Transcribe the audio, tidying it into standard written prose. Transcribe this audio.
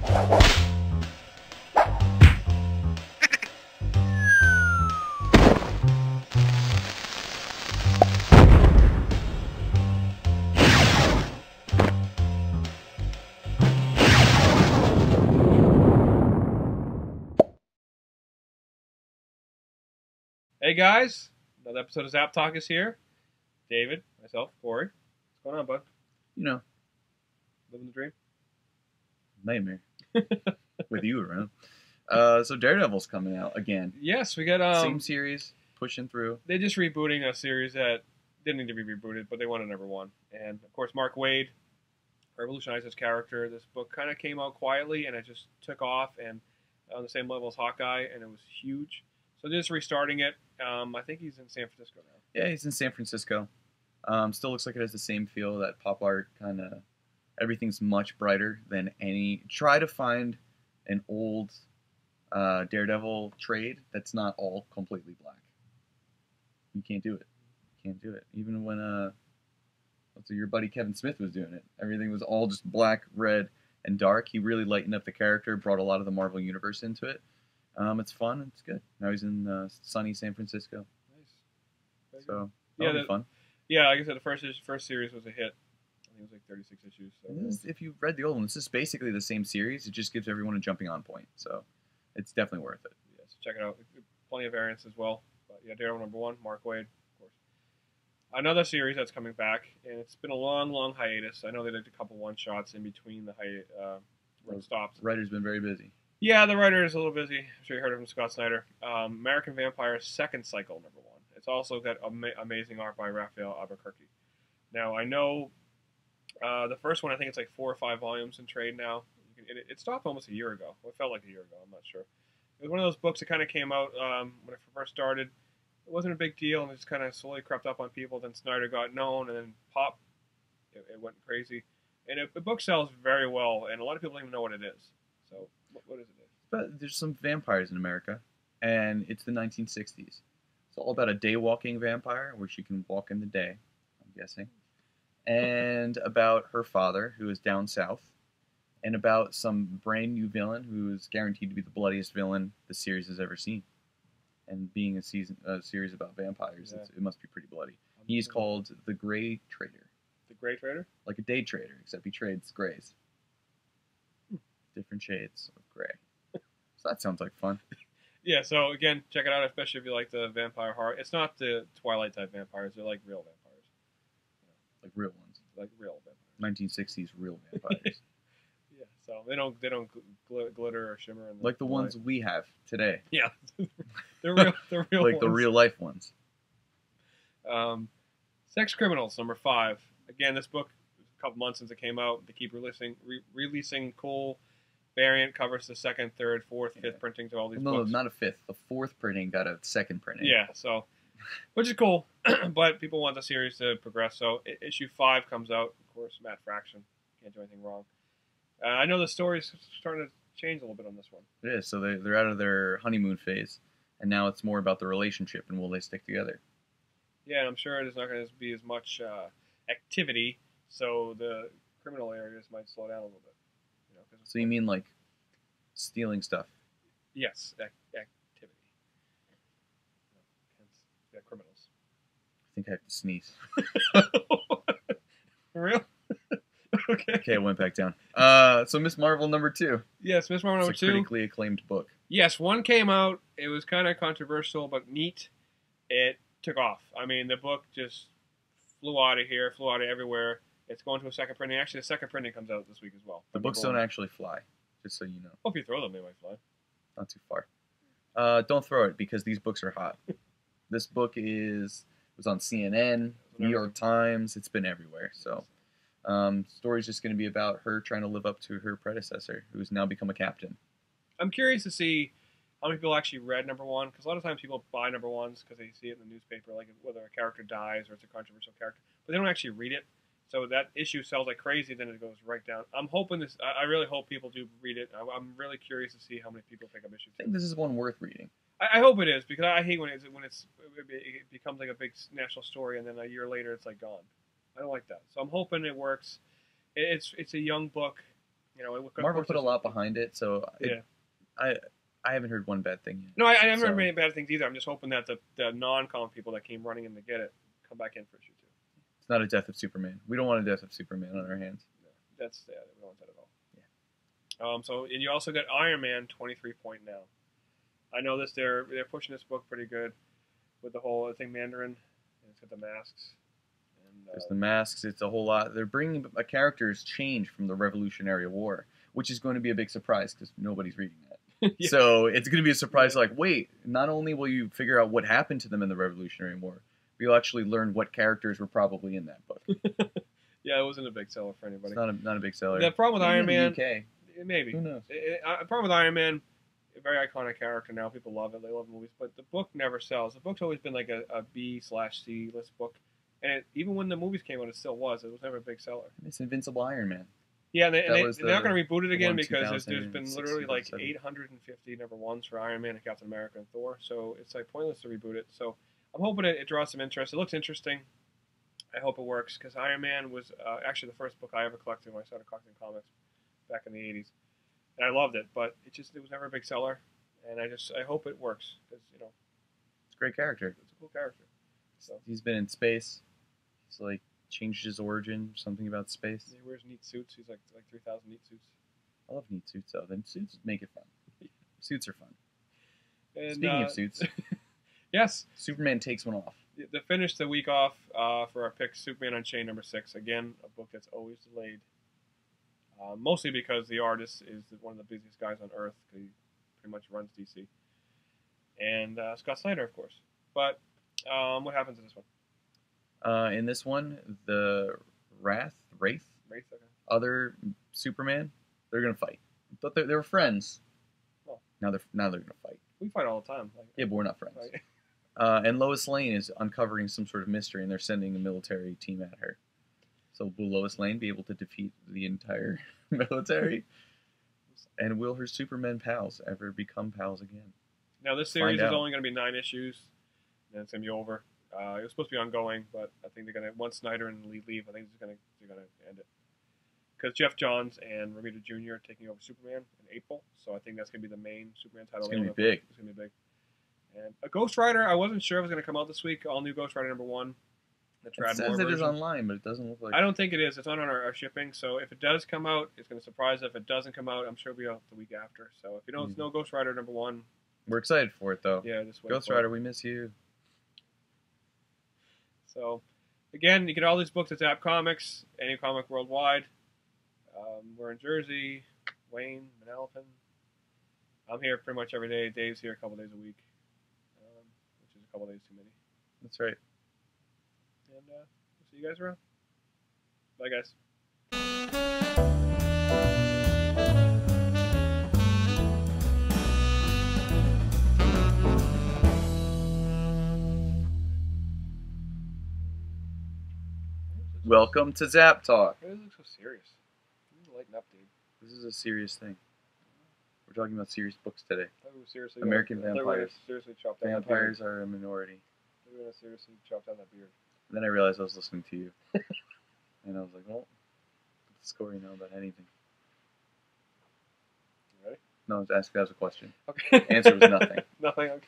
Hey guys, another episode of Zapp Talk is here. David, myself, Corey. What's going on, bud? You know, Living the dream? nightmare with you around. So Daredevil's coming out again. Yes, we got Same series, pushing through. they're just rebooting a series that didn't need to be rebooted, but they wanted number one. And of course, Mark Waid revolutionized his character. This book kind of came out quietly, and it just took off, and on the same level as Hawkeye, and it was huge. So they're just restarting it. I think he's in San Francisco now. Yeah, he's in San Francisco. Still looks like it has the same feel, that pop art kind of. Everything's much brighter than any. Try to find an old Daredevil trade that's not all completely black. You can't do it. Can't do it. Even when your buddy Kevin Smith was doing it, everything was all just black, red, and dark. He really lightened up the character, brought a lot of the Marvel universe into it. It's fun. It's good. Now he's in sunny San Francisco. Nice. So Yeah, that'll be fun. Yeah, like I said, the first series was a hit. I think it was like 36 issues. So If you read the old one, this is basically the same series. It just gives everyone a jumping on point. So it's definitely worth it. yeah, so check it out. Plenty of variants as well. But yeah, Daredevil number one, Mark Waid, of course. Another series that's coming back, and it's been a long, long hiatus. I know they did a couple one-shots in between the where it stopped. The writer's been very busy. Yeah, the writer is a little busy. I'm sure you heard of him, Scott Snyder. American Vampire second cycle number one. It's also got amazing art by Raphael Albuquerque. Now, I know the first one, I think it's like 4 or 5 volumes in trade now. It stopped almost a year ago. Well, it felt like a year ago. I'm not sure. It was one of those books that kind of came out when it first started. It wasn't a big deal, and it just kind of slowly crept up on people. Then Snyder got known, and then pop, it went crazy. And the book sells very well, and a lot of people don't even know what it is. So, what is it? But there's some vampires in America, and it's the 1960s. It's all about a day-walking vampire, where she can walk in the day, I'm guessing, and about her father, who is down south, and about some brand new villain who is guaranteed to be the bloodiest villain the series has ever seen. And being a series about vampires, Yeah. it must be pretty bloody. He's called the Gray Trader. The Gray Trader? Like a day trader, except he trades grays. Different shades of gray. So that sounds like fun. Yeah, so again, check it out, especially if you like the vampire horror. It's not the Twilight type vampires, they're like real vampires. Like real ones. Like real vampires. 1960s real vampires. Yeah, so they don't glitter or shimmer in Like the ones we have today. Yeah. they're real Like ones. the real life ones. Sex Criminals, number 5. Again, this book, a couple months since it came out, they keep releasing cool variant covers, the second, third, fourth, fifth printing to all these books. No, not a fifth. The 4th printing got a 2nd printing. Yeah, so, which is cool, but people want the series to progress. So issue 5 comes out, of course, Matt Fraction, can't do anything wrong. I know the story's starting to change a little bit on this one. It is. So they're out of their honeymoon phase, and now it's more about the relationship and will they stick together. Yeah, and I'm sure there's not going to be as much activity, so the criminal areas might slow down a little bit. So you mean like stealing stuff? Yes, activity. Yeah, criminals. I think I have to sneeze. For real? Okay. Okay, it went back down. So Ms.Marvel number 2. Yes, Ms.Marvel number 2. It's a critically acclaimed book. Yes, one came out. It was kind of controversial, but neat. It took off. I mean, the book just flew out of here, flew out of everywhere. It's going to a second printing. Actually, the second printing comes out this week as well. The books don't actually fly, just so you know. Well, if you throw them, they might fly. Not too far. Don't throw it, because these books are hot. This book was on CNN, New York Times. It's been everywhere. So, story's just going to be about her trying to live up to her predecessor, who's now become a captain. I'm curious to see how many people actually read number 1, because a lot of times people buy number 1s because they see it in the newspaper, like whether a character dies or it's a controversial character, but they don't actually read it. So that issue sells like crazy, then it goes right down. I'm hoping this. I really hope people do read it. I'm really curious to see how many people pick up issue 2. I think this is one worth reading. I hope it is, because I hate when it becomes like a big national story and then a year later it's like gone. I don't like that. So I'm hoping it works. It's a young book. You know, Marvel put a lot behind it, so Yeah. I haven't heard one bad thing yet. No, I haven't heard many bad things either. I'm just hoping that the non-comic people that came running in to get it come back in for issue 2. It's not a death of Superman. We don't want a death of Superman on our hands. No, that's we don't want that at all. Yeah. So and you also got Iron Man 23 point now. I know this. They're pushing this book pretty good with the whole thing Mandarin. And it's got the masks. And, there's the masks. It's a whole lot. They're bringing a character's change from the Revolutionary War, which is going to be a big surprise because nobody's reading that. Yeah. So it's going to be a surprise. Like, wait, not only will you figure out what happened to them in the Revolutionary War, but you'll actually learn what characters were probably in that book. Yeah, it wasn't a big seller for anybody. It's not a big seller. The problem with Iron Man, UK. maybe. Who knows? The problem with Iron Man, a very iconic character now. People love it. They love movies, but the book never sells. The book's always been like a B/C list book, and even when the movies came out, it still was. It was never a big seller. It's Invincible Iron Man. Yeah, they're not going to reboot it again because there's been 2006, literally like 2007. 850 number ones for Iron Man and Captain America and Thor, so it's like pointless to reboot it. So I'm hoping it draws some interest. It looks interesting. I hope it works because Iron Man was actually the first book I ever collected when I started collecting comics back in the 80s, and I loved it. But it was never a big seller, and I hope it works because it's a great character. It's a cool character. So he's been in space. He's like changed his origin. Something about space. he wears neat suits. He's like 3,000 neat suits. I love neat suits though. Then suits make it fun. Suits are fun. And, Speaking of suits, yes, Superman takes one off. To finish the week off for our pick, Superman Unchained number 6. Again, a book that's always delayed. Mostly because the artist is one of the busiest guys on Earth. He pretty much runs DC. And Scott Snyder, of course. But what happens in this one? In this one, the Wraith, okay. other Superman, they're gonna fight. But they were friends. Oh. Now they're gonna fight. We fight all the time. Yeah, but we're not friends. Right. And Lois Lane is uncovering some sort of mystery, and they're sending a military team at her. So will Lois Lane be able to defeat the entire military? And will her Superman pals ever become pals again? Now, this series is only going to be 9 issues, and it's going to be over. It was supposed to be ongoing, but I think they're going to, once Snyder and Lee leave, I think they're going to end it. Because Jeff Johns and Romita Jr. are taking over Superman in April, so I think that's going to be the main Superman title. It's going to be big. It's going to be big. And a Ghost Rider, I wasn't sure it was going to come out this week. All new Ghost Rider number 1. It says it is online, but it doesn't look like. I don't think it is. It's not on our shipping. So if it does come out, it's going to surprise us. If it doesn't come out, I'm sure it'll be out the week after. So if you don't know Ghost Rider number 1, we're excited for it though. Yeah, just wait. Ghost Rider, we miss you. So again, you get all these books at Zapp Comics, any comic worldwide. We're in Jersey, Wayne, Manalapan. I'm here pretty much every day. Dave's here a couple days a week, which is a couple days too many. That's right. And we'll see you guys around. Bye, guys. Welcome to Zapp Talk. Why does it look so serious? You need to lighten up, dude. This is a serious thing. We're talking about serious books today. Seriously American vampires. Seriously chop down Vampires are a minority. We're going to seriously chop down that beard. And then I realized I was listening to you. And I was like, well, what's the story now about anything? You ready? No, I was asking, that was a question. Okay. Answer was nothing. Nothing? Okay.